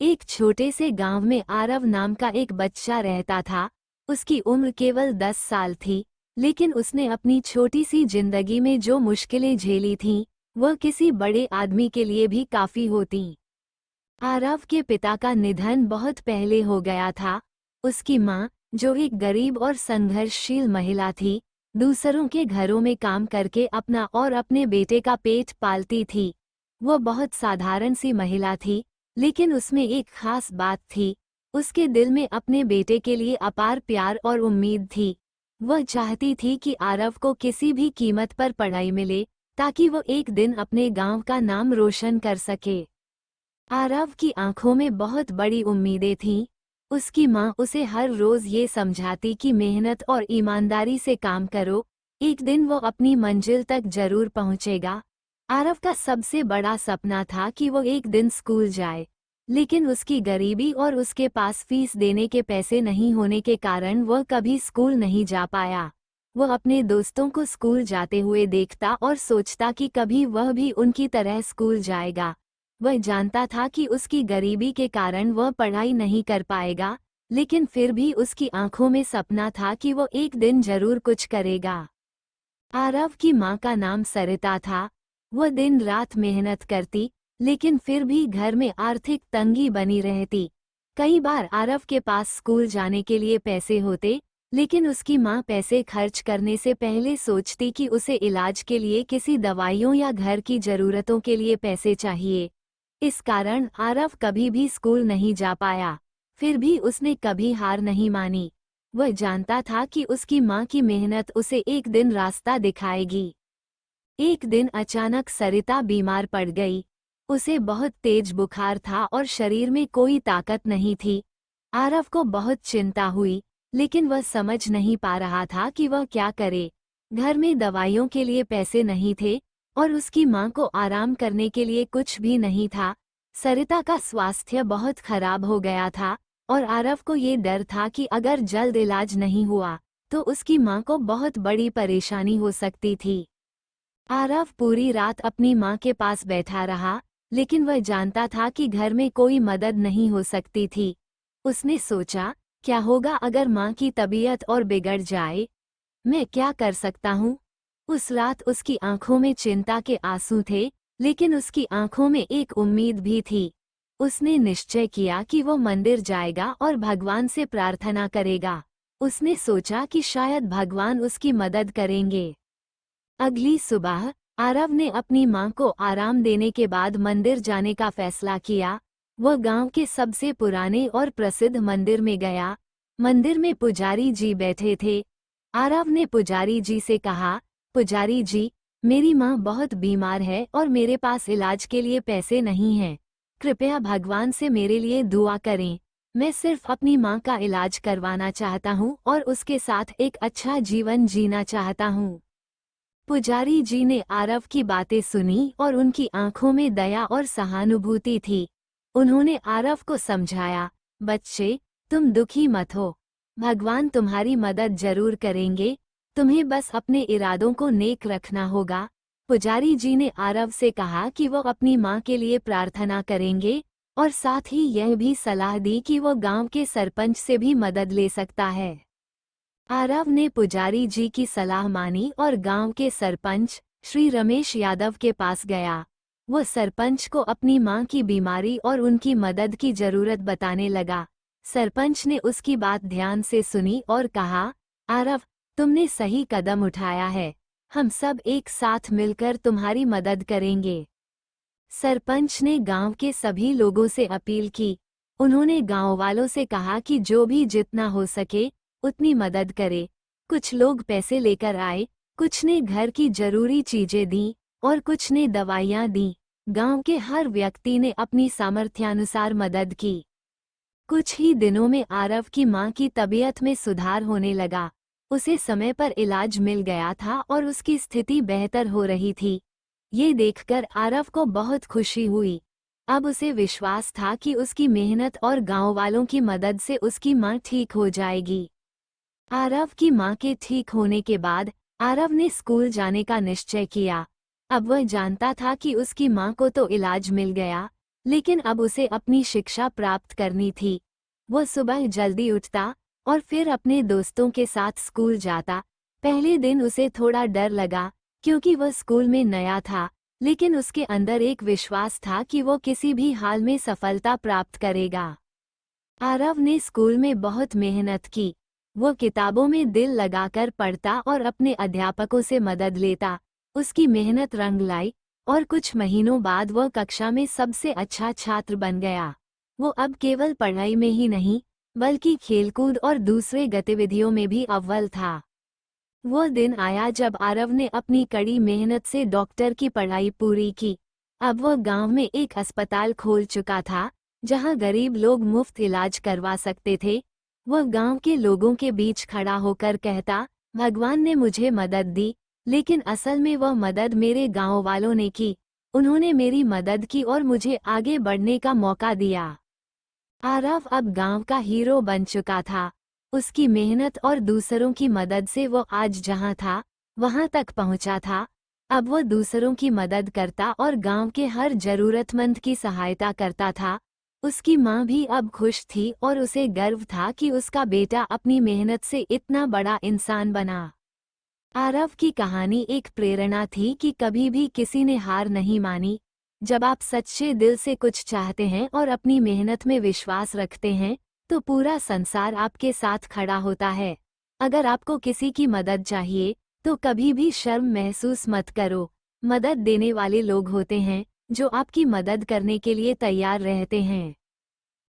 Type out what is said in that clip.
एक छोटे से गांव में आरव नाम का एक बच्चा रहता था। उसकी उम्र केवल 10 साल थी, लेकिन उसने अपनी छोटी सी जिंदगी में जो मुश्किलें झेली थीं, वह किसी बड़े आदमी के लिए भी काफी होती। आरव के पिता का निधन बहुत पहले हो गया था। उसकी माँ, जो एक गरीब और संघर्षशील महिला थी, दूसरों के घरों में काम करके अपना और अपने बेटे का पेट पालती थी। वह बहुत साधारण सी महिला थी, लेकिन उसमें एक खास बात थी। उसके दिल में अपने बेटे के लिए अपार प्यार और उम्मीद थी। वह चाहती थी कि आरव को किसी भी कीमत पर पढ़ाई मिले, ताकि वो एक दिन अपने गांव का नाम रोशन कर सके। आरव की आंखों में बहुत बड़ी उम्मीदें थीं। उसकी माँ उसे हर रोज ये समझाती कि मेहनत और ईमानदारी से काम करो, एक दिन वो अपनी मंजिल तक जरूर पहुंचेगा। आरव का सबसे बड़ा सपना था कि वो एक दिन स्कूल जाए, लेकिन उसकी गरीबी और उसके पास फीस देने के पैसे नहीं होने के कारण वह कभी स्कूल नहीं जा पाया। वह अपने दोस्तों को स्कूल जाते हुए देखता और सोचता कि कभी वह भी उनकी तरह स्कूल जाएगा। वह जानता था कि उसकी गरीबी के कारण वह पढ़ाई नहीं कर पाएगा, लेकिन फिर भी उसकी आंखों में सपना था कि वो एक दिन जरूर कुछ करेगा। आरव की माँ का नाम सरिता था। वह दिन रात मेहनत करती, लेकिन फिर भी घर में आर्थिक तंगी बनी रहती। कई बार आरव के पास स्कूल जाने के लिए पैसे होते, लेकिन उसकी माँ पैसे खर्च करने से पहले सोचती कि उसे इलाज के लिए किसी दवाइयों या घर की जरूरतों के लिए पैसे चाहिए। इस कारण आरव कभी भी स्कूल नहीं जा पाया। फिर भी उसने कभी हार नहीं मानी। वह जानता था कि उसकी माँ की मेहनत उसे एक दिन रास्ता दिखाएगी। एक दिन अचानक सरिता बीमार पड़ गई। उसे बहुत तेज बुखार था और शरीर में कोई ताकत नहीं थी। आरव को बहुत चिंता हुई, लेकिन वह समझ नहीं पा रहा था कि वह क्या करे। घर में दवाइयों के लिए पैसे नहीं थे और उसकी माँ को आराम करने के लिए कुछ भी नहीं था। सरिता का स्वास्थ्य बहुत खराब हो गया था और आरव को ये डर था कि अगर जल्द इलाज नहीं हुआ तो उसकी माँ को बहुत बड़ी परेशानी हो सकती थी। आरव पूरी रात अपनी माँ के पास बैठा रहा, लेकिन वह जानता था कि घर में कोई मदद नहीं हो सकती थी। उसने सोचा, क्या होगा अगर माँ की तबीयत और बिगड़ जाए? मैं क्या कर सकता हूँ? उस रात उसकी आंखों में चिंता के आंसू थे, लेकिन उसकी आंखों में एक उम्मीद भी थी। उसने निश्चय किया कि वो मंदिर जाएगा और भगवान से प्रार्थना करेगा। उसने सोचा कि शायद भगवान उसकी मदद करेंगे। अगली सुबह आरव ने अपनी माँ को आराम देने के बाद मंदिर जाने का फैसला किया। वह गांव के सबसे पुराने और प्रसिद्ध मंदिर में गया। मंदिर में पुजारी जी बैठे थे। आरव ने पुजारी जी से कहा, पुजारी जी, मेरी माँ बहुत बीमार है और मेरे पास इलाज के लिए पैसे नहीं हैं। कृपया भगवान से मेरे लिए दुआ करें। मैं सिर्फ अपनी माँ का इलाज करवाना चाहता हूँ और उसके साथ एक अच्छा जीवन जीना चाहता हूँ। पुजारी जी ने आरव की बातें सुनी और उनकी आंखों में दया और सहानुभूति थी। उन्होंने आरव को समझाया, बच्चे, तुम दुखी मत हो। भगवान तुम्हारी मदद जरूर करेंगे। तुम्हें बस अपने इरादों को नेक रखना होगा। पुजारी जी ने आरव से कहा कि वो अपनी माँ के लिए प्रार्थना करेंगे और साथ ही यह भी सलाह दी कि वो गांव के सरपंच से भी मदद ले सकता है। आरव ने पुजारी जी की सलाह मानी और गांव के सरपंच श्री रमेश यादव के पास गया। वो सरपंच को अपनी मां की बीमारी और उनकी मदद की जरूरत बताने लगा। सरपंच ने उसकी बात ध्यान से सुनी और कहा, आरव, तुमने सही कदम उठाया है। हम सब एक साथ मिलकर तुम्हारी मदद करेंगे। सरपंच ने गांव के सभी लोगों से अपील की। उन्होंने गांव वालों से कहा कि जो भी जितना हो सके उतनी मदद करे। कुछ लोग पैसे लेकर आए, कुछ ने घर की जरूरी चीजें दी और कुछ ने दवाइयां दी। गांव के हर व्यक्ति ने अपनी सामर्थ्यानुसार मदद की। कुछ ही दिनों में आरव की मां की तबीयत में सुधार होने लगा। उसे समय पर इलाज मिल गया था और उसकी स्थिति बेहतर हो रही थी। ये देखकर आरव को बहुत खुशी हुई। अब उसे विश्वास था कि उसकी मेहनत और गांव वालों की मदद से उसकी मां ठीक हो जाएगी। आरव की मां के ठीक होने के बाद आरव ने स्कूल जाने का निश्चय किया। अब वह जानता था कि उसकी मां को तो इलाज मिल गया, लेकिन अब उसे अपनी शिक्षा प्राप्त करनी थी। वो सुबह जल्दी उठता और फिर अपने दोस्तों के साथ स्कूल जाता। पहले दिन उसे थोड़ा डर लगा क्योंकि वह स्कूल में नया था, लेकिन उसके अंदर एक विश्वास था कि वो किसी भी हाल में सफलता प्राप्त करेगा। आरव ने स्कूल में बहुत मेहनत की। वो किताबों में दिल लगाकर पढ़ता और अपने अध्यापकों से मदद लेता। उसकी मेहनत रंग लाई और कुछ महीनों बाद वह कक्षा में सबसे अच्छा छात्र बन गया। वो अब केवल पढ़ाई में ही नहीं, बल्कि खेलकूद और दूसरे गतिविधियों में भी अव्वल था। वो दिन आया जब आरव ने अपनी कड़ी मेहनत से डॉक्टर की पढ़ाई पूरी की। अब वह गांव में एक अस्पताल खोल चुका था, जहां गरीब लोग मुफ्त इलाज करवा सकते थे। वह गांव के लोगों के बीच खड़ा होकर कहता, भगवान ने मुझे मदद दी, लेकिन असल में वह मदद मेरे गांव वालों ने की। उन्होंने मेरी मदद की और मुझे आगे बढ़ने का मौका दिया। आरव अब गांव का हीरो बन चुका था। उसकी मेहनत और दूसरों की मदद से वो आज जहां था, वहां तक पहुंचा था। अब वो दूसरों की मदद करता और गांव के हर जरूरतमंद की सहायता करता था। उसकी माँ भी अब खुश थी और उसे गर्व था कि उसका बेटा अपनी मेहनत से इतना बड़ा इंसान बना। आरव की कहानी एक प्रेरणा थी कि कभी भी किसी ने हार नहीं मानी। जब आप सच्चे दिल से कुछ चाहते हैं और अपनी मेहनत में विश्वास रखते हैं, तो पूरा संसार आपके साथ खड़ा होता है। अगर आपको किसी की मदद चाहिए, तो कभी भी शर्म महसूस मत करो। मदद देने वाले लोग होते हैं, जो आपकी मदद करने के लिए तैयार रहते हैं।